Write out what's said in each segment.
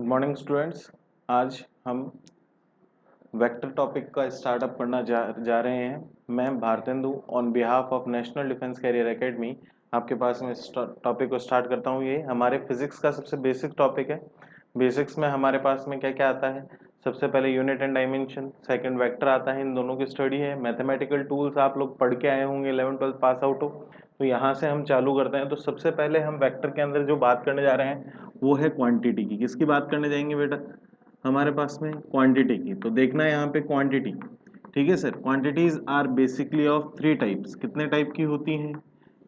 Good morning students. आज हम vector topic का स्टार्टअप करना जा रहे हैं। मैं Bharatendu on behalf of national defence career academy आपके पास में इस टॉपिक को स्टार्ट करता हूँ। ये हमारे फिजिक्स का सबसे बेसिक टॉपिक है। बेसिक्स में हमारे पास में क्या क्या आता है? सबसे पहले unit and dimension, second vector आता है। इन दोनों की स्टडी है। मैथमेटिकल टूल्स आप लोग पढ़ के आए होंगे 11th-12th पास आउट हो, तो यहाँ से हम चालू करते हैं। तो सबसे पहले हम वेक्टर के अंदर जो बात करने जा रहे हैं वो है क्वांटिटी की। किसकी बात करने जाएंगे बेटा? हमारे पास में क्वांटिटी की। तो देखना है यहाँ पे क्वांटिटी। ठीक है sir. Quantities are basically of 3 types. कितने टाइप की होती हैं?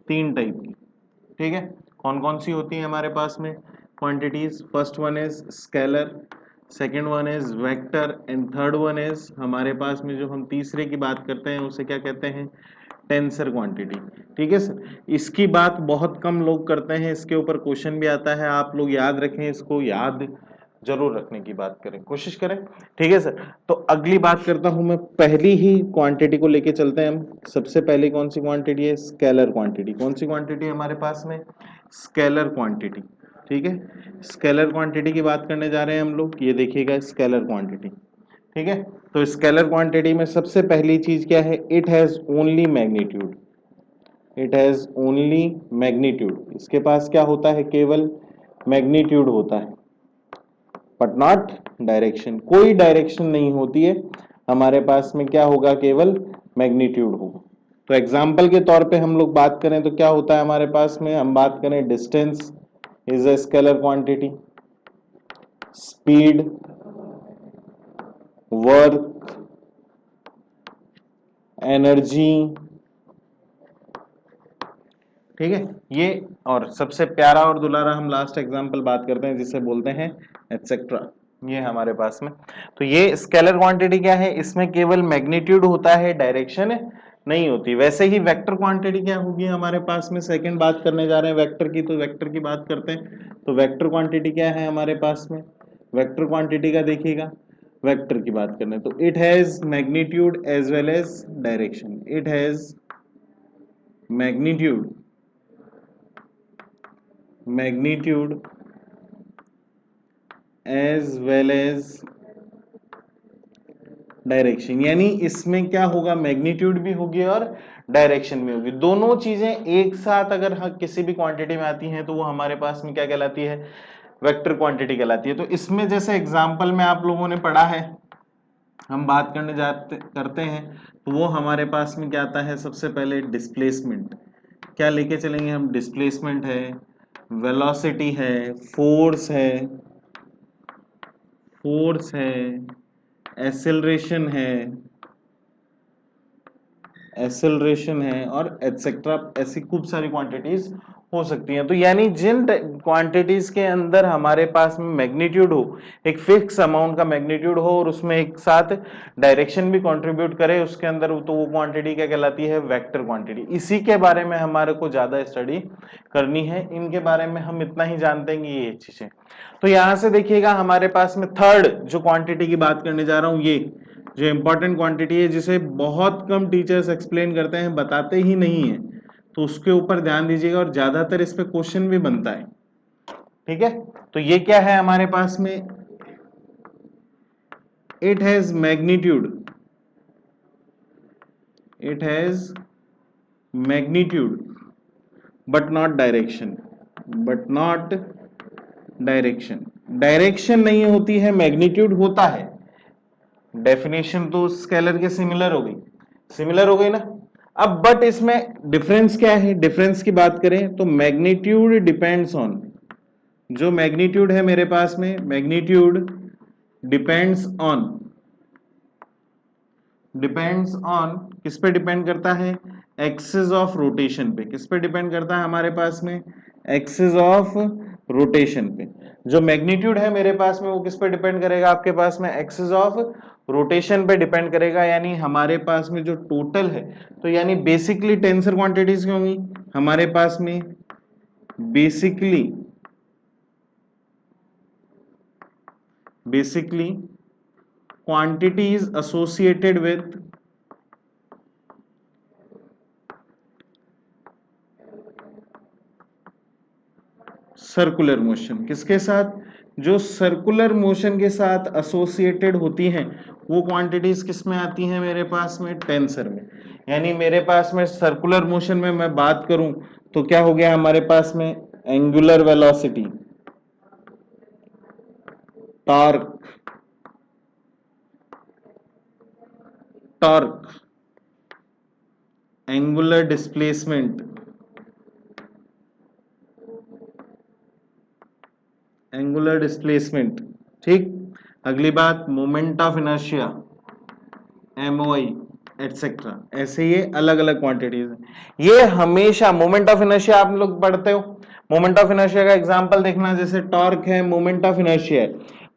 3 टाइप की। ठीक है। कौन कौन सी होती है हमारे पास में quantities? First one is scalar, second one is vector and third one is हमारे पास में जो हम तीसरे की बात करते हैं उसे क्या कहते हैं? Tensor quantity. ठीक है सर। इसकी बात बहुत कम लोग करते हैं, इसके ऊपर क्वेश्चन भी आता है। आप लोग याद रखें, इसको याद जरूर रखने की बात करें, कोशिश करें। ठीक है सर। तो अगली बात करता हूं मैं, पहली ही क्वांटिटी को लेके चलते हैं हम। सबसे पहले कौन सी क्वांटिटी है? Scalar quantity. कौन सी क्वांटिटी है हमारे पास में? Scalar quantity. ठीक है। स्केलर क्वांटिटी की बात करने जा रहे हैं हम लोग। ये देखिएगा स्केलर क्वांटिटी। ठीक है। तो स्केलर क्वांटिटी में सबसे पहली चीज क्या है? It has only magnitude. It has only magnitude. इसके पास क्या होता है? केवल मैग्नीट्यूड होता है, बट नॉट डायरेक्शन। कोई डायरेक्शन नहीं होती है हमारे पास में। क्या होगा? केवल मैग्नीट्यूड होगा। तो एग्जाम्पल के तौर पे हम लोग बात करें तो क्या होता है हमारे पास में? हम बात करें, distance is a scalar quantity, speed, work, energy. ठीक है। ये और सबसे प्यारा और दुलारा हम लास्ट एग्जांपल बात करते हैं जिसे बोलते हैं एटसेट्रा। ये हमारे पास में। तो ये स्केलर क्वांटिटी क्या है? इसमें केवल मैग्नीट्यूड होता है, डायरेक्शन नहीं होती। वैसे ही वेक्टर क्वांटिटी क्या होगी हमारे पास में? सेकंड बात करने जा रहे हैं वेक्टर की, तो वेक्टर की बात करते हैं। तो वेक्टर क्वांटिटी क्या है हमारे पास में? वेक्टर क्वांटिटी का देखिएगा, वेक्टर की बात करने तो it has magnitude as well as direction. It has magnitude as well as direction. यानी इसमें क्या होगा? मैग्नीट्यूड भी होगी और डायरेक्शन भी होगी। दोनों चीजें एक साथ अगर किसी भी क्वांटिटी में आती हैं तो वो हमारे पास में क्या कहलाती है? वेक्टर क्वांटिटी कहलाती है। तो इसमें जैसे एग्जांपल में आप लोगों ने पढ़ा है, हम बात करते हैं तो वो हमारे पास में क्या आता है? सबसे पहले डिस्प्लेसमेंट। क्या लेके चलेंगे हम? डिस्प्लेसमेंट है, वेलोसिटी है, फोर्स है, एक्सेलरेशन है और एटसेट्रा। ऐसी खूब सारी क्वांटिटीज हो सकती हैं। तो यानी जिन क्वांटिटीज के अंदर हमारे पास में मैग्नीट्यूड हो, एक फिक्स अमाउंट का मैग्नीट्यूड हो और उसमें एक साथ डायरेक्शन भी कंट्रीब्यूट करे उसके अंदर, तो वो क्वांटिटी क्या कहलाती है? Vector quantity. इसी के बारे में हमारे को ज्यादा स्टडी करनी है। इनके बारे में हम इतना ही जानते हैं कि ये चीजें। तो यहां से देखिएगा हमारे पास में थर्ड जो क्वांटिटी की बात करने जा रहा हूं, ये जो इंपॉर्टेंट क्वांटिटी है जिसे बहुत कम टीचर्स एक्सप्लेन करते हैं, बताते ही नहीं है, तो उसके ऊपर ध्यान दीजिएगा और ज्यादातर इस पे क्वेश्चन भी बनता है। ठीक है। तो ये क्या है हमारे पास में? It has magnitude but not direction. Direction नहीं होती है, मैग्नीट्यूड होता है। डेफिनेशन तो स्केलर के सिमिलर हो गई ना। अब बट इसमें डिफरेंस क्या है? डिफरेंस की बात करें तो मैग्नीट्यूड डिपेंड्स ऑन, जो मैग्नीट्यूड है मेरे पास में, मैग्नीट्यूड डिपेंड्स ऑन किस पे डिपेंड करता है? एक्सिस ऑफ रोटेशन पे। किस पे डिपेंड करता है हमारे पास में? एक्सिस ऑफ रोटेशन पे। जो मैग्नीट्यूड है मेरे पास में वो किस पे डिपेंड करेगा आपके पास में? एक्सिस ऑफ रोटेशन पे डिपेंड करेगा। यानी हमारे पास में जो टोटल है, तो यानी बेसिकली टेंसर क्वांटिटीज क्या होंगी हमारे पास में? Basically quantities associated with circular motion. किसके साथ? जो सर्कुलर मोशन के साथ एसोसिएटेड होती हैं वो क्वांटिटीज किस में आती हैं मेरे पास में, टेंसर में। यानी मेरे पास में सर्कुलर मोशन में मैं बात करूं तो क्या हो गया हमारे पास में, angular velocity, torque, angular displacement, ठीक। अगली बात moment of inertia, MOI etcetera. ऐसे ये अलग अलग क्वांटिटीज हैं। ये हमेशा मोमेंट ऑफ इनर्शिया आप लोग पढ़ते हो, मोमेंट ऑफ इनर्शिया का एग्जांपल देखना, जैसे टॉर्क है, मोमेंट ऑफ इनर्शिया है,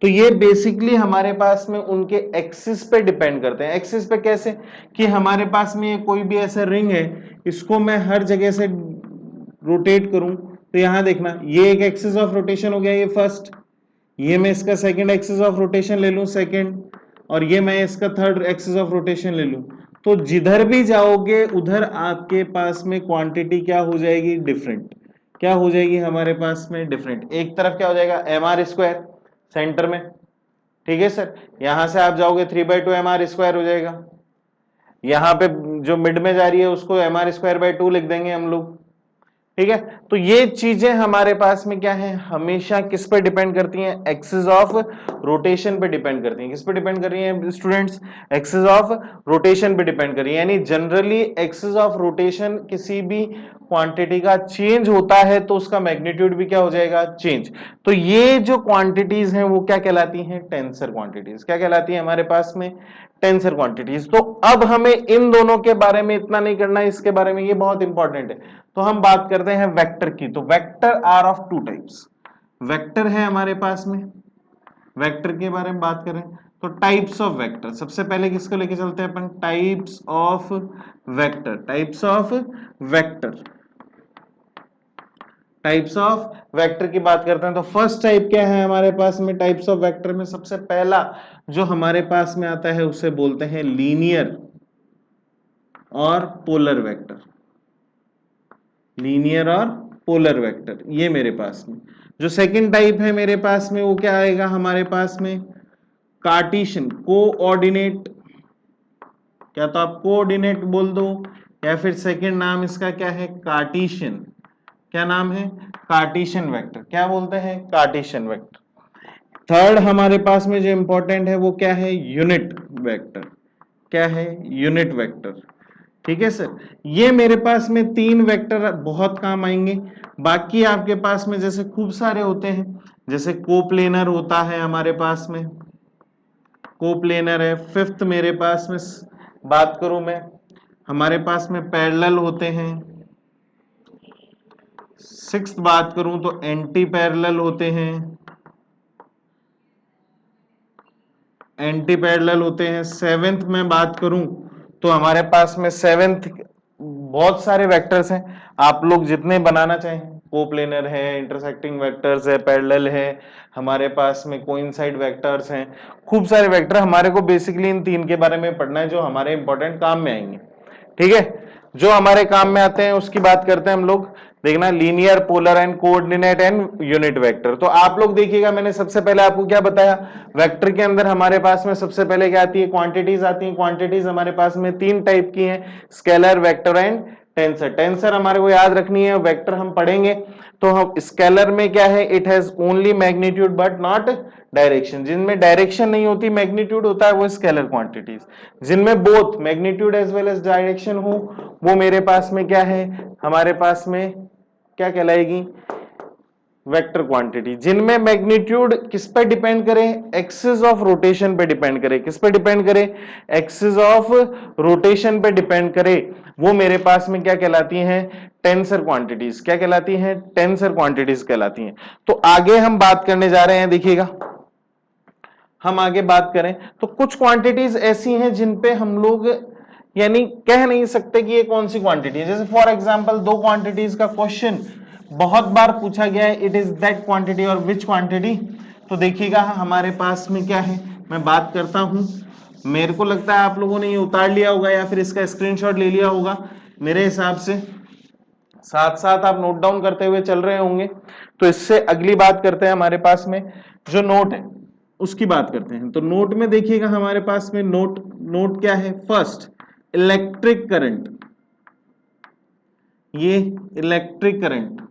तो ये बेसिकली हमारे पास में उनके एक्सिस पे डिपेंड करते हैं। एक्सिस पे कैसे, कि हमारे पास में ये कोई भी ऐसा रिंग है, इसको मैं हर जगह से रोटेट करूं तो यहां देखना, ये एक एक्सिस ऑफ रोटेशन हो गया, ये फर्स्ट, ये मैं इसका सेकंड एक्सिस ऑफ रोटेशन ले लूं सेकंड, और ये मैं इसका थर्ड एक्सिस ऑफ रोटेशन ले लूं, तो जिधर भी जाओगे उधर आपके पास में क्वांटिटी क्या हो जाएगी, डिफरेंट। क्या हो जाएगी हमारे पास में, डिफरेंट। एक तरफ क्या हो जाएगा, mr² सेंटर में, ठीक है सर। यहां से आप जाओगे 3/2 mr² हो जाएगा। यहां पे जो मिड में जा रही है उसको mr²/2 लिख देंगे हम लोग, ठीक है। तो ये चीजें हमारे पास में क्या है, हमेशा किस पे डिपेंड करती हैं, एक्सिस ऑफ रोटेशन पे डिपेंड करती हैं। किस पे डिपेंड कर रही हैं स्टूडेंट्स, एक्सिस ऑफ रोटेशन पे डिपेंड कर रही है। यानी जनरली एक्सिस ऑफ रोटेशन किसी भी क्वांटिटी का चेंज होता है तो उसका मैग्नीट्यूड भी क्या हो जाएगा, चेंज। तो ये जो क्वांटिटीज हैं वो क्या कहलाती हैं, टेंसर क्वांटिटीज। क्या कहलाती है हमारे पास में, टेंसर क्वांटिटीज। तो अब हमें इन दोनों के बारे में इतना नहीं करना है, इसके बारे में ये बहुत इंपॉर्टेंट है। तो हम बात करते हैं वेक्टर की। तो vector are of two types. Vector है हमारे पास में, वेक्टर के बारे में बात करें तो टाइप्स ऑफ वेक्टर। सबसे पहले किसको लेके चलते हैं अपन, types of vector. Types of vector, types of vector की बात करते हैं। तो फर्स्ट टाइप क्या है हमारे पास में, टाइप्स ऑफ वेक्टर में सबसे पहला जो हमारे पास में आता है उसे बोलते हैं लीनियर और पोलर वेक्टर। लीनियर और पोलर वेक्टर, ये मेरे पास में। जो सेकंड टाइप है मेरे पास में वो क्या आएगा हमारे पास में, कार्टेशियन, कोऑर्डिनेट। क्या तो आप कोऑर्डिनेट बोल दो, या फिर सेकंड नाम इसका क्या है, कार्टेशियन। क्या नाम है, कार्टेशियन वेक्टर। क्या बोलते हैं, कार्टेशियन वेक्टर। थर्ड हमारे पास में जो इंपॉर्टेंट है वो क्या है, यूनिट वेक्टर। क्या है, यूनिट वेक्टर, ठीक है सर। ये मेरे पास में तीन वेक्टर बहुत काम आएंगे। बाकी आपके पास में जैसे खूब सारे होते हैं, जैसे कोप्लेनर होता है हमारे पास में, कोप्लेनर है। फिफ्थ मेरे पास में बात करूं मैं, हमारे पास में पैरेलल होते हैं। सिक्स्थ बात करूं तो एंटी पैरेलल होते हैं, एंटी पैरेलल होते हैं। सेवेंथ में बात करूं तो हमारे पास में सेवेंथ बहुत सारे वेक्टर्स हैं, आप लोग जितने बनाना चाहें। कोप्लेनर है, इंटरसेक्टिंग वेक्टर्स है, पैरेलल है, हमारे पास में कोइंसाइड वेक्टर्स हैं, खूब सारे वेक्टर। हमारे को बेसिकली इन तीन के बारे में पढ़ना है जो हमारे इंपॉर्टेंट काम में आएंगे, ठीक है। जो हमारे काम में आते हैं उसकी बात करते हैं हम लोग। देखना, linear, polar and coordinate and unit vector. तो आप लोग देखिएगा, मैंने सबसे पहले आपको क्या बताया, वेक्टर के अंदर हमारे पास में सबसे पहले क्या आती है, क्वांटिटीज आती हैं। क्वांटिटीज हमारे पास में तीन टाइप की हैं, scalar, vector and tensor. Tensor हमारे को याद रखनी है, वेक्टर हम पढ़ेंगे। तो हम स्केलर में क्या है, it has only magnitude but not direction. जिनमें डायरेक्शन नहीं होती, मैग्नीट्यूड होता है, वो स्केलर क्वांटिटीज। जिनमें both magnitude as well as direction हो, वो मेरे पास में क्या है, हमारे पास में क्या कहलाएगी, वेक्टर क्वांटिटी। जिनमें मैग्नीट्यूड किस पे डिपेंड करे, एक्सिस ऑफ रोटेशन पे डिपेंड करे। किस पे डिपेंड करे, एक्सिस ऑफ रोटेशन पे डिपेंड करे, वो मेरे पास में क्या कहलाती हैं, टेंसर क्वांटिटीज। क्या कहलाती हैं, टेंसर क्वांटिटीज कहलाती हैं। तो आगे हम बात करने जा रहे हैं, देखिएगा हम आगे बात करें तो कुछ क्वांटिटीज ऐसी हैं जिन पे हम लोग यानी कह नहीं सकते कि ये कौन सी क्वांटिटी है। जैसे फॉर एग्जांपल दो क्वांटिटीज का क्वेश्चन बहुत बार पूछा गया है, इट इज दैट क्वांटिटी और विच क्वांटिटी। तो देखिएगा हमारे पास में क्या है, मैं बात करता हूं, मेरे को लगता है आप लोगों ने ये उतार लिया होगा या फिर इसका स्क्रीनशॉट ले लिया होगा। मेरे हिसाब से साथ साथ आप नोट डाउन करते हुए चल रहे होंगे। तो इससे अगली बात करते हैं, हमारे पास में जो नोट है उसकी बात करते हैं। तो नोट में देखिएगा हमारे पास में नोट क्या है, फर्स्ट इलेक्ट्रिक करंट, ये इलेक्ट्रिक करंट,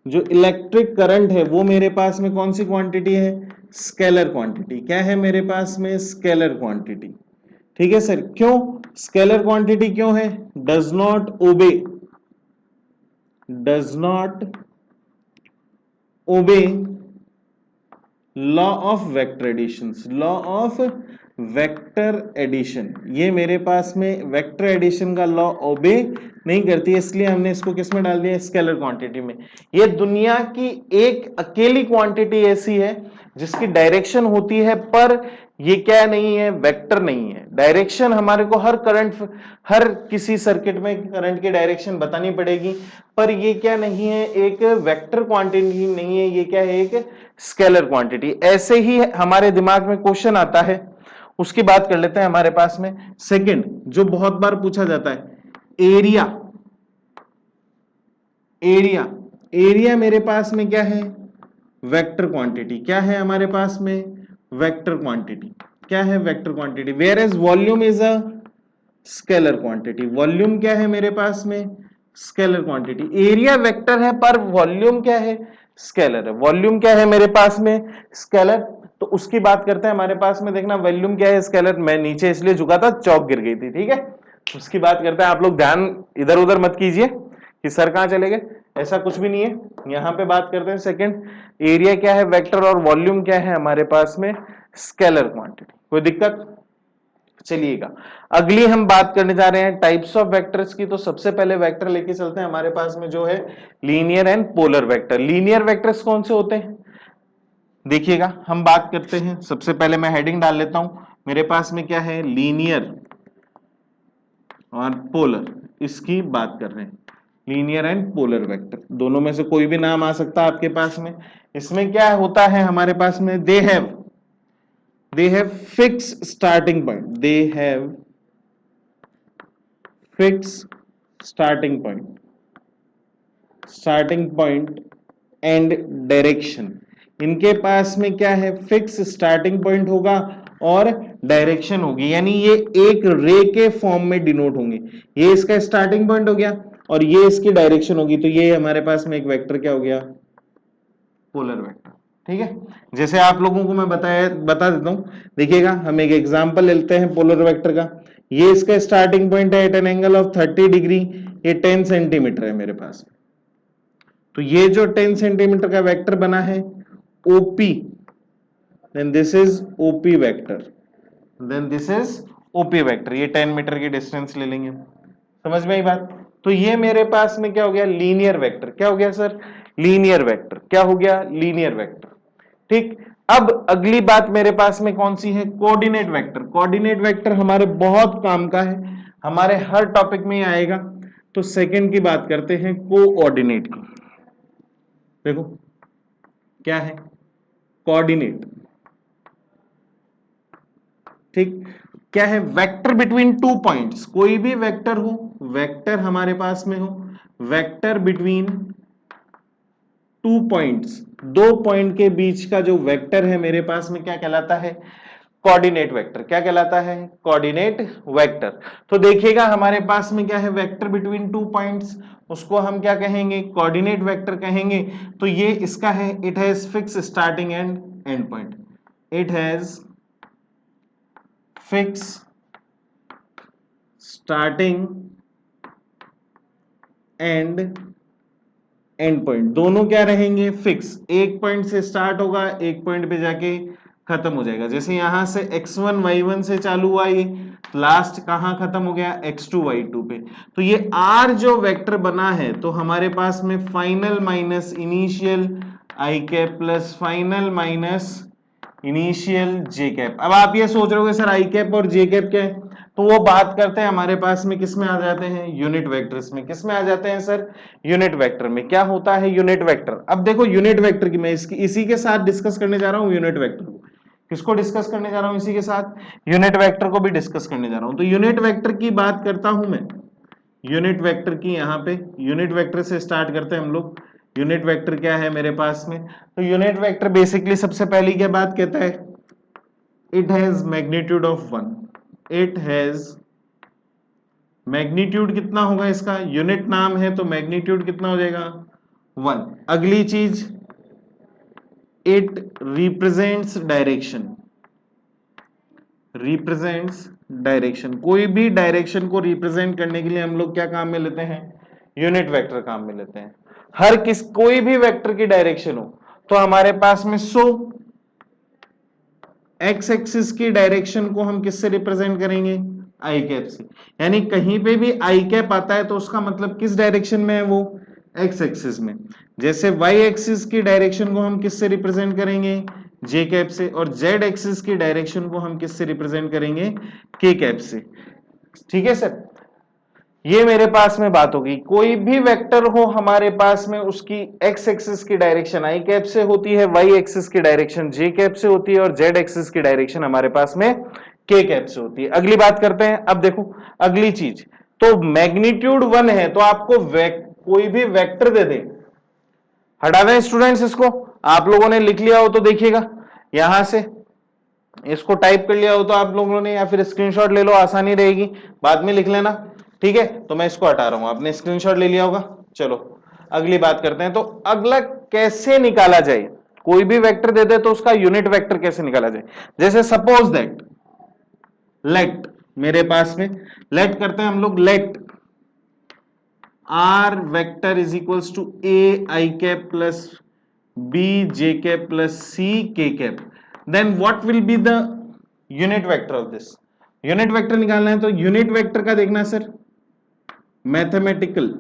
जो इलेक्ट्रिक करंट है वो मेरे पास में कौन सी क्वांटिटी है, स्केलर क्वांटिटी। क्या है मेरे पास में, स्केलर क्वांटिटी। ठीक है सर, क्यों स्केलर क्वांटिटी क्यों है, does not obey law of vector addition, law of vector addition. ये मेरे पास में वेक्टर एडिशन का लॉ ओबे नहीं करती है, इसलिए हमने इसको किस में डाल दिया, स्केलर क्वांटिटी में। ये दुनिया की एक अकेली क्वांटिटी ऐसी है जिसकी डायरेक्शन होती है, पर ये क्या नहीं है, वेक्टर नहीं है। डायरेक्शन हमारे को हर किसी सर्किट में करंट की डायरेक्शन बतानी पड़ेगी, पर ये क्या नहीं है, एक वेक्टर क्वांटिटी नहीं है, ये क्या है, एक स्केलर क्वांटिटी। ऐसे ही हमारे दिमाग में क्वेश्चन आता है, उसकी बात कर लेते हैं। हमारे पास में सेकंड जो बहुत बार पूछा जाता है, एरिया मेरे पास में क्या है, वेक्टर क्वांटिटी। क्या है हमारे पास में, वेक्टर क्वांटिटी। क्या है, vector quantity. Whereas volume is a scalar quantity. Volume क्या है मेरे पास में, स्केलर क्वांटिटी। एरिया वेक्टर है पर वॉल्यूम क्या है, स्केलर है। वॉल्यूम क्या है मेरे पास में, स्केलर। तो उसकी बात करते हैं। हमारे पास में देखना वॉल्यूम क्या है, स्केलर। मैं नीचे इसलिए झुका था, चौक गिर गई थी, ठीक है। उसकी बात करते हैं। आप लोग ध्यान इधर उधर मत कीजिए कि सर कहां चले गए, ऐसा कुछ भी नहीं है। यहां पे बात करते हैं सेकंड, एरिया क्या है, वेक्टर, और वॉल्यूम क्या है हमारे पास में, स्केलर क्वांटिटी। कोई दिक्कत, चलिएगा अगली हम बात करने जा रहे हैं टाइप्स ऑफ वेक्टर्स की। तो सबसे पहले वेक्टर लेके चलते हैं हमारे पास में, जो है linear and polar vector. Linear vectors कौन से होते हैं, देखिएगा हम बात करते हैं। सबसे पहले मैं हेडिंग डाल लेता हूं, मेरे पास में क्या है, लीनियर और पोलर, इसकी बात कर रहे हैं। लीनियर एंड पोलर वेक्टर, दोनों में से कोई भी नाम आ सकता है आपके पास में। इसमें क्या होता है हमारे पास में, they have fix starting point, they have fix starting point and direction. इनके पास में क्या है, फिक्स स्टार्टिंग पॉइंट होगा और डायरेक्शन होगी, यानी ये एक रे के फॉर्म में डिनोट होंगे। ये इसका स्टार्टिंग पॉइंट हो गया और ये इसकी डायरेक्शन होगी। तो ये हमारे पास में एक वेक्टर क्या हो गया, पोलर वेक्टर। ठीक है, जैसे आप लोगों को मैं बता देता हूं। देखिएगा हम एक एग्जांपल लेते हैं पोलर वेक्टर का। ये इसका स्टार्टिंग पॉइंट है at an angle of 30 degree, ये 10 सेंटीमीटर है मेरे पास। तो ये जो 10 सेंटीमीटर का वेक्टर बना है OP, then this is OP vector, ये 10 मीटर की डिस्टेंस ले लेंगे। समझ में आई बात। तो ये मेरे पास में क्या हो गया, लीनियर वेक्टर। क्या हो गया सर, लीनियर वेक्टर। क्या हो गया, लीनियर वेक्टर। ठीक, अब अगली बात मेरे पास में कौन सी है, कोऑर्डिनेट वेक्टर। कोऑर्डिनेट वेक्टर हमारे बहुत काम का है, हमारे हर टॉपिक में आएगा। तो सेकंड की बात करते हैं, कोऑर्डिनेट की। देखो क्या है, कोऑर्डिनेट। ठीक, क्या है, वेक्टर बिटवीन टू पॉइंट्स। कोई भी वेक्टर हो, वेक्टर हमारे पास में हो, वेक्टर बिटवीन टू पॉइंट्स, दो पॉइंट के बीच का जो वेक्टर है मेरे पास में क्या कहलाता है, कोऑर्डिनेट वेक्टर। क्या कहलाता है, कोऑर्डिनेट वेक्टर। तो देखिएगा हमारे पास में क्या है, वेक्टर बिटवीन टू पॉइंट्स, उसको हम क्या कहेंगे, कोऑर्डिनेट वेक्टर कहेंगे। तो ये इसका है, it has fix starting and and point, it has fix starting and and point, दोनों क्या रहेंगे, फिक्स। एक पॉइंट से स्टार्ट होगा, एक पॉइंट पे जाके खत्म हो जाएगा। जैसे यहां से x1 y1 से चालू हुआ, ये लास्ट कहां खत्म हो गया, x2 y2 पे। तो ये r जो वेक्टर बना है, तो हमारे पास में final minus initial I cap plus final minus initial J cap. अब आप ये सोच रहे हो सर आई कैप और जे कैप क्या है, तो वो बात करते हैं हमारे पास में किस में आ जाते हैं, यूनिट वेक्टर्स में। किस में आ जाते हैं सर, यूनिट वेक्टर में। क्या होता है यूनिट वेक्टर, अब देखो यूनिट वेक्टर की मैं इसी के साथ डिस्कस करने जा रहा हूं। यूनिट वेक्टर को किसको डिस्कस करने जा रहा हूं, इसी के साथ यूनिट वेक्टर को भी डिस्कस करने जा रहा हूं। तो यूनिट वेक्टर की बात करता हूं मैं, यूनिट वेक्टर की यहाँ पे यूनिट वेक्टर से स्टार्ट करते हैं हम लोग। यूनिट वेक्टर क्या है मेरे पास में, तो यूनिट वेक्टर बेसिकली सबसे पहली क्या बात कहता है, it has magnitude of 1। It has magnitude कितना होगा इसका, यूनिट नाम है तो मैग्नीट्यूड कितना हो जाएगा 1। अगली चीज, it represents direction. Represents direction, कोई भी डायरेक्शन को रिप्रेजेंट करने के लिए हम लोग क्या काम में लेते हैं, यूनिट वेक्टर काम में लेते हैं। कोई भी वेक्टर की डायरेक्शन हो तो हमारे पास में एक्स एक्सिस की डायरेक्शन को हम किससे रिप्रेजेंट करेंगे, आई कैप से। यानी कहीं पे भी आई कैप आता है तो उसका मतलब किस डायरेक्शन में है, वो एक्स एक्सिस में। जैसे वाई एक्सिस की डायरेक्शन को हम किससे रिप्रेजेंट करेंगे, जे कैप से, और जेड एक्सिस की डायरेक्शन को हम किससे रिप्रेजेंट करेंगे, के कैप से। ठीक है सर, ये मेरे पास में बात होगी। कोई भी वेक्टर हो हमारे पास में, उसकी एक्स एक्सिस की डायरेक्शन आई कैप से होती है, वाई एक्सिस की डायरेक्शन जे कैप से होती है, और जेड एक्सिस की डायरेक्शन हमारे पास में के कैप से होती है। अगली बात करते हैं। अब देखो अगली चीज, तो मैग्नीट्यूड 1 है तो आपको कोई भी वेक्टर दे दे, हटा दें स्टूडेंट्स इसको, आप लोगों ने लिख लिया हो तो देखिएगा, यहां से इसको टाइप कर लिया हो तो आप लोगों ने, या फिर स्क्रीनशॉट ले लो, आसानी रहेगी, बाद में लिख लेना। ठीक है, तो मैं इसको हटा रहा हूं, आपने स्क्रीनशॉट ले लिया होगा। चलो अगली बात करते हैं। तो अगला कैसे निकाला जाए, कोई भी वेक्टर दे दे तो उसका यूनिट वेक्टर कैसे निकाला जाए। जैसे सपोज दैट, लेट, मेरे पास में लेट करते हैं हम लोग, let R vector is equals to A I cap plus B J cap plus C K cap, then what will be the unit vector of this. Unit vector निकालना है तो unit vector का देखना sir, mathematical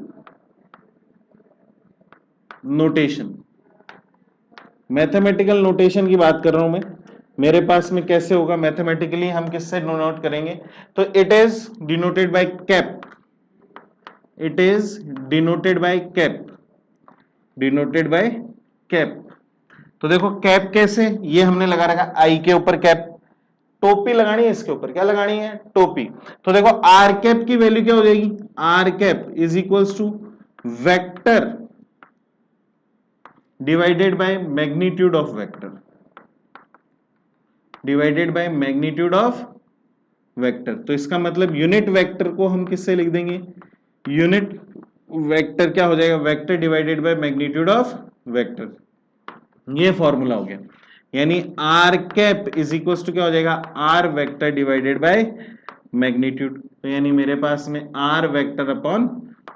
notation, mathematical notation की बात कर रहा हूं मैं। मेरे पास में कैसे होगा मैथमेटिकली, हम किससे नोट करेंगे, तो it is denoted by cap, it is denoted by cap, denoted by cap. तो देखो कैप कैसे, ये हमने लगा रखा आई के ऊपर कैप, टोपी लगानी है इसके ऊपर, क्या लगानी है, टोपी। तो देखो आर कैप की वैल्यू क्या हो जाएगी, r cap is equals to vector divided by magnitude of vector, divided by magnitude of vector. तो इसका मतलब यूनिट वेक्टर को हम किससे लिख देंगे, यूनिट वेक्टर क्या हो जाएगा, vector divided by magnitude of vector. ये फॉर्मूला हो गया, यानी r cap is equal to क्या हो जाएगा, r vector divided by magnitude. तो यानी मेरे पास में आर वेक्टर अपॉन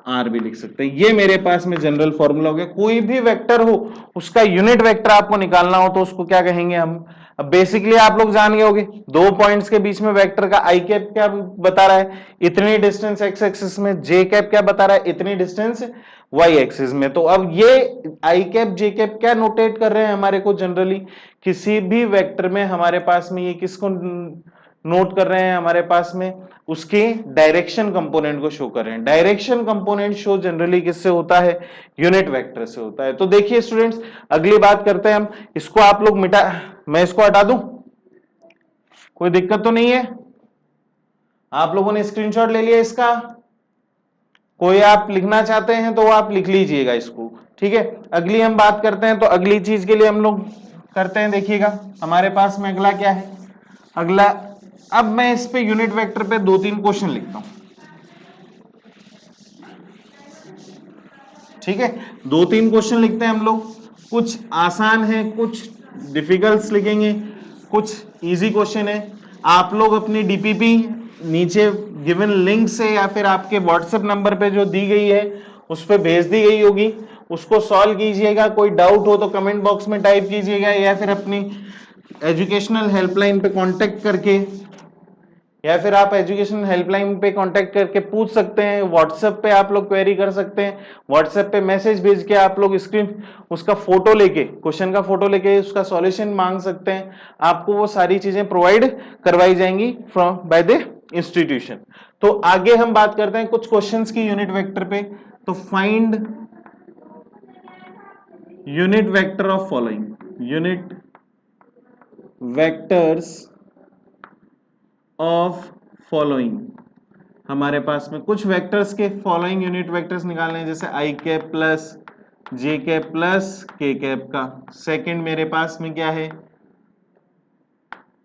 आर भी लिख सकते हैं। ये मेरे पास में जनरल फॉर्मूला हो गया। कोई भी वेक्टर हो उसका यूनिट वेक्टर आपको निकालना हो तो उसको क्या कहेंगे हम। अब बेसिकली आप लोग जान गए होंगे, दो पॉइंट्स के बीच में वेक्टर का आई कैप क्या बता रहा है, इतनी डिस्टेंस एक्स एक्सिस में, जे कैप क्या बता रहा है, इतनी डिस्टेंस वाई एक्सिस में। तो अब ये आई कैप जे कैप क्या नोटेट कर रहे हैं हमारे को, जनरली किसी भी वेक्टर में हमारे पास में ये किसको नोट कर रहे हैं, हमारे पास में उसके डायरेक्शन कंपोनेंट को शो कर रहे हैं। डायरेक्शन कंपोनेंट शो जनरली किससे होता है, यूनिट वेक्टर से होता है। तो देखिए स्टूडेंट्स, अगली बात करते हैं हम, इसको आप लोग मिटा, मैं इसको हटा दूं, कोई दिक्कत तो नहीं है, आप लोगों ने स्क्रीनशॉट ले लिया इसका, कोई आप लिखना चाहते हैं तो आप लिख लीजिएगा इसको। ठीक है, अगली हम बात करते हैं। तो अगली चीज के लिए हम लोग करते हैं, देखिएगा हमारे पास में अगला क्या है, अगला, अब मैं इस पे यूनिट वेक्टर पे 2-3 क्वेश्चन लिखता हूं। ठीक है, 2-3 क्वेश्चन लिखते हैं हम लोग, कुछ आसान है, कुछ डिफिकल्ट लिखेंगे, कुछ इजी क्वेश्चन है। आप लोग अपनी डीपीपी नीचे गिवन लिंक से या फिर आपके व्हाट्सएप नंबर पे जो दी गई है उस पर भेज दी गई होगी, उसको सॉल्व कीजिएगा। कोई डाउट हो तो कमेंट बॉक्स में टाइप कीजिएगा, या फिर अपनी एजुकेशनल हेल्पलाइन पे कांटेक्ट करके, या फिर आप एजुकेशन हेल्पलाइन पे कांटेक्ट करके पूछ सकते हैं। व्हाट्सएप पे आप लोग क्वेरी कर सकते हैं, व्हाट्सएप पे मैसेज भेज के आप लोग स्क्रीन उसका फोटो लेके, क्वेश्चन का फोटो लेके उसका सॉल्यूशन मांग सकते हैं। आपको वो सारी चीजें प्रोवाइड करवाई जाएंगी फ्रॉम बाय द इंस्टीट्यूशन। तो आगे हम बात करते हैं कुछ क्वेश्चंस की यूनिट वेक्टर पे। तो find unit vector of following, unit vectors of following, हमारे पास में कुछ वेक्टर्स के फॉलोइंग यूनिट वेक्टर्स निकालने हैं, जैसे आई cap plus j cap plus k cap का। सेकंड मेरे पास में क्या है,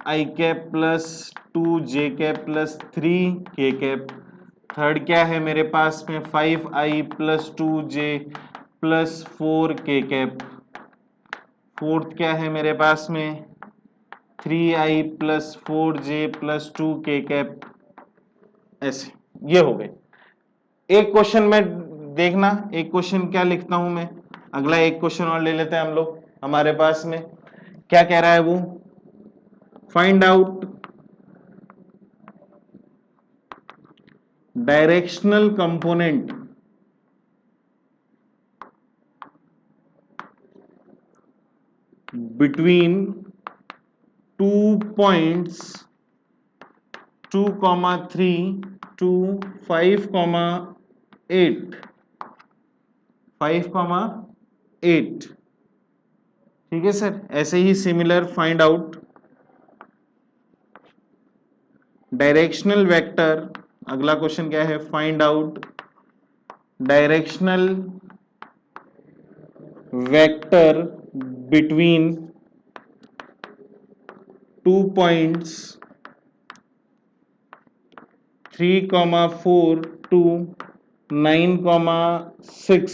आई कैप प्लस 2 जे कैप प्लस 3 के कैप। थर्ड क्या है मेरे पास में 5i प्लस 2j प्लस 4 के कैप। फोर्थ क्या है मेरे पास में 3i प्लस 4j प्लस 2 के कैप। ऐसे ये हो गए। एक क्वेश्चन में देखना, एक क्वेश्चन क्या लिखता हूं मैं, अगला एक क्वेश्चन और ले लेते हैं हम लोग। हमारे पास में क्या कह रहा है वो, find out directional component between 2 points 2,3 to 5,8 5,8। ठीक है सर। ऐसे ही similar find out directional vector. अगला क्वेश्चन क्या है, find out directional vector between 2 points 3,4 to 9,6।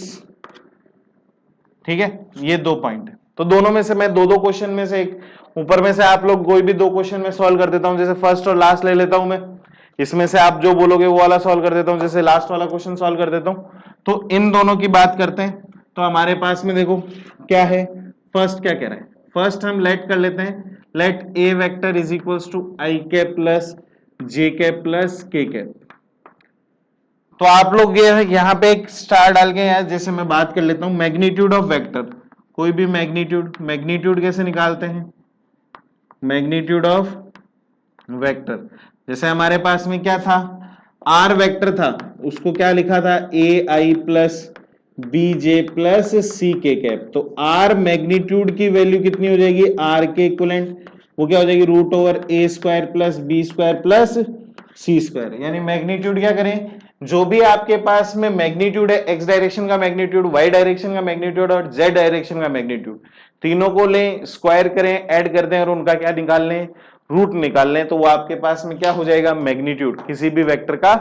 ठीक है, ये दो पॉइंट है। तो दोनों में से मैं दो दो क्वेश्चन में से एक, ऊपर में से आप लोग कोई भी दो क्वेश्चन में सॉल्व कर देता हूं, जैसे फर्स्ट और लास्ट ले लेता हूं मैं। इसमें से आप जो बोलोगे वो वाला सॉल्व कर देता हूं, जैसे लास्ट वाला क्वेश्चन सॉल्व कर देता हूं। तो इन दोनों की बात करते हैं। तो हमारे पास में देखो क्या है, फर्स्ट क्या कह रहा है, फर्स्ट हम लेट कर लेते हैं, let a vector is equals to i cap plus j cap plus k cap. तो आप लोग ये यहाँ पे एक स्टार डाल के, यार जैसे मैं बात कर लेता हूं मैग्नीट्यूड ऑफ वेक्टर, कोई भी मैग्नीट्यूड, मैग्नीट्यूड कैसे निकालते हैं, मैग्नीट्यूड ऑफ वेक्टर। जैसे हमारे पास में क्या था, आर वेक्टर था, उसको क्या लिखा था, ए आई प्लस बी जे प्लस सी के कैप। तो आर मैग्नीट्यूड की वैल्यू कितनी हो जाएगी, आर के इक्विवेलेंट वो क्या हो जाएगी, root over A square plus B square plus C square. यानी मैग्नीट्यूड क्या करें, जो भी आपके पास में मैग्नीट्यूड है, एक्स डायरेक्शन का मैग्नीट्यूड, वाई डायरेक्शन का मैग्नीट्यूड और जेड डायरेक्शन का मैग्नीट्यूड, तीनों को लें, स्क्वायर करें, ऐड कर दें और उनका क्या निकाल लें, रूट निकाल लें। तो वो आपके पास में क्या हो जाएगा, मैग्नीट्यूड, किसी भी वेक्टर का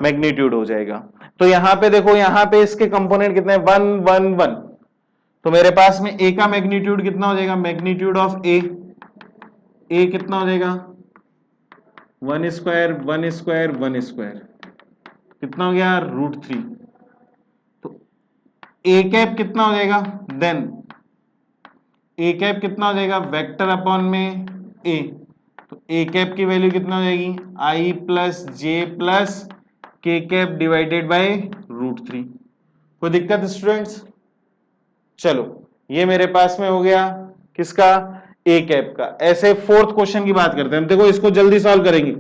मैग्नीट्यूड हो जाएगा। तो यहां पे देखो, यहां पे इसके कंपोनेंट कितने, 1 1 1। तो मेरे पास में ए का मैग्नीट्यूड कितना हो जाएगा, मैग्नीट्यूड ऑफ ए कितना हो जाएगा, 1 स्क्वायर 1 स्क्वायर 1 स्क्वायर, कितना हो गया, √3। तो ए कैप कितना हो जाएगा, देन ए कैप कितना हो जाएगा, वेक्टर अपॉन में ए। तो ए कैप की वैल्यू कितना हो जाएगी, आई plus J plus k cap divided by √3। कोई दिक्कत स्टूडेंट्स? चलो ये मेरे पास में हो गया किसका, ए कैप का। ऐसे फोर्थ क्वेश्चन की बात करते हैं। देखो इसको जल्दी सॉल्व करेंगे,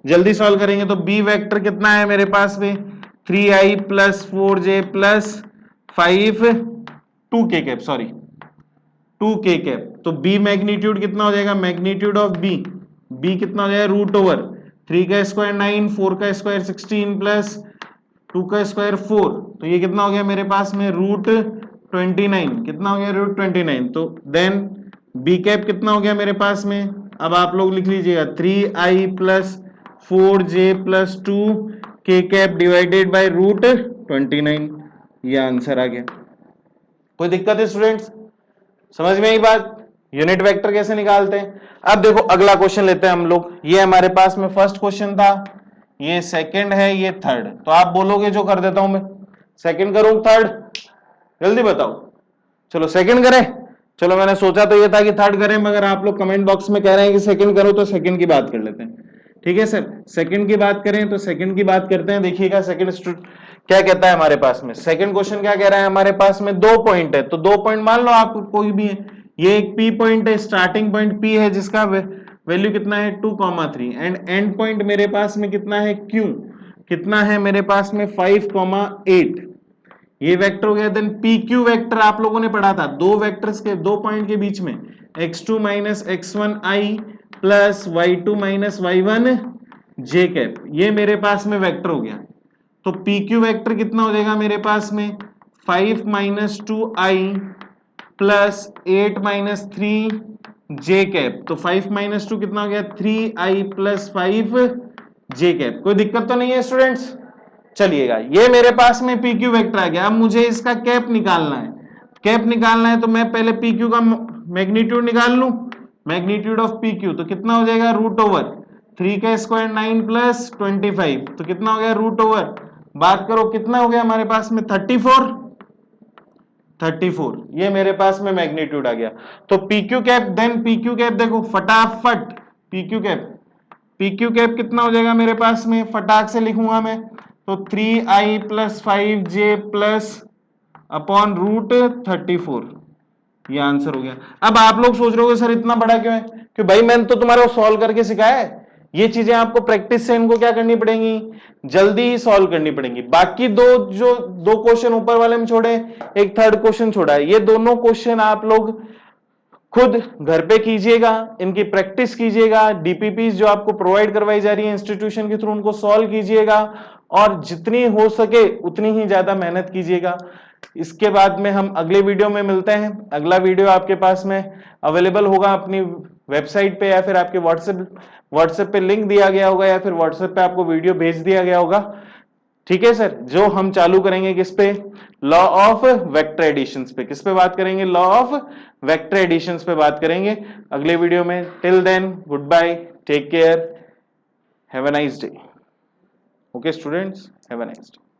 जल्दी सॉल्व करेंगे। तो बी वेक्टर कितना है मेरे पास में, 3i प्लस 4j प्लस 5 2 के कैप, सॉरी 2 के कैप। तो बी मैग्नीट्यूड कितना हो जाएगा, मैग्नीट्यूड ऑफ बी कितना हो जाएगा, रूट ओवर 3 का स्क्वायर 9, 4 का स्क्वायर 16 प्लस 2 का स्क्वायर 4। तो ये कितना हो गया मेरे पास में, √29। कितना हो गया, √29। तो देन बी कैप कितना हो गया मेरे पास में, अब आप लोग लिख लीजिएगा 3i प्लस 4j प्लस 2 के कैप डिवाइडेड बाय √29। ये आंसर आ गया। कोई दिक्कत है स्टूडेंट्स, समझ में आई बात, यूनिट वेक्टर कैसे निकालते हैं। अब देखो अगला क्वेश्चन लेते हैं हम लोग। ये हमारे पास में फर्स्ट क्वेश्चन था, ये सेकंड है, ये थर्ड। तो आप बोलोगे जो कर देता हूं मैं, सेकंड करूं थर्ड, जल्दी बताओ। चलो सेकंड करें, चलो मैंने सोचा तो ये था कि थर्ड करें, मगर आप लोग कमेंट बॉक्स में कह रहे हैं कि सेकंड करो, तो सेकंड की बात कर लेते हैं। ठीक है सर, सेकंड की बात करें तो सेकंड की बात करते हैं। देखिएगा सेकंड क्या कहता है हमारे पास में, सेकंड क्वेश्चन क्या कह रहा है, हमारे पास में 2 पॉइंट है। तो 2 पॉइंट मान लो आप कोई भी है, ये एक पी पॉइंट है, स्टार्टिंग पॉइंट पी है जिसका वैल्यू कितना है 2,3, एंड एंड पॉइंट मेरे पास में कितना है क्यू, कितना है मेरे पास में 5,8। ये वेक्टर हो गया। देन पी क्यू वेक्टर आप लोगों ने पढ़ा था, दो वेक्टर्स के, दो पॉइंट के बीच में x2 minus x1 i plus y2 minus y1 J cap, ये मेरे पास में वेक्टर हो गया। तो पी क्यू वेक्टर कितना हो जाएगा मेरे पास में 5 माइनस 2i प्लस 8 माइनस 3 जे कैप। तो 5 माइनस 2 कितना हो गया 3i प्लस 5 जे कैप। कोई दिक्कत तो नहीं है स्टूडेंट्स? चलिएगा, ये मेरे पास में पी क्यू वेक्टर आ गया। अब मुझे इसका कैप निकालना है। कैप निकालना है तो मैं पहले पी क्यू का मैग्नीट्यूड निकाल लूं। मैग्नीट्यूड ऑफ पी क्यू तो कितना हो जाएगा रूट ओवर 3 का स्क्वायर 9 प्लस 25, तो कितना हो गया रूट ओवर, बात करो कितना हो गया हमारे पास में 34, ये मेरे पास में मैग्नीट्यूड आ गया। तो p q cap, then p q cap देखो फटाफट, पी क्यू कैप कितना हो जाएगा मेरे पास में, फटाक से लिखूंगा मैं तो 3i plus 5j plus upon root 34, ये आंसर हो गया। अब आप लोग सोच रहे हो सर इतना बड़ा क्यों है, कि भाई मैंने तो तुम्हारे को सॉल्व करके सिखाया है, ये चीजें आपको प्रैक्टिस से इनको क्या करनी पड़ेंगी, जल्दी ही सॉल्व करनी पड़ेंगी। बाकी दो क्वेश्चन ऊपर वाले में छोड़े, एक थर्ड क्वेश्चन छोड़ा है, ये दोनों क्वेश्चन आप लोग खुद घर पे कीजिएगा, इनकी प्रैक्टिस कीजिएगा, डीपीपीज जो आपको प्रोवाइड करवाई जा रही है इंस्टीट्यूशन के थ्रू उनको सॉल्व कीजिएगा, और जितनी हो सके उतनी ही ज्यादा मेहनत कीजिएगा। इसके बाद में हम अगले वीडियो में मिलते हैं। अगला वीडियो आपके पास में अवेलेबल होगा अपनी वेबसाइट पे, या फिर आपके व्हाट्सएप पे लिंक दिया गया होगा, या फिर व्हाट्सएप पे आपको वीडियो भेज दिया गया होगा। ठीक है सर, जो हम चालू करेंगे किस पे, लॉ ऑफ वेक्टर एडिशंस पे। किस पे बात करेंगे, लॉ ऑफ वेक्टर एडिशंस पे बात करेंगे अगले वीडियो में। Till then goodbye, take care, have a nice day. Okay students, have a nice day.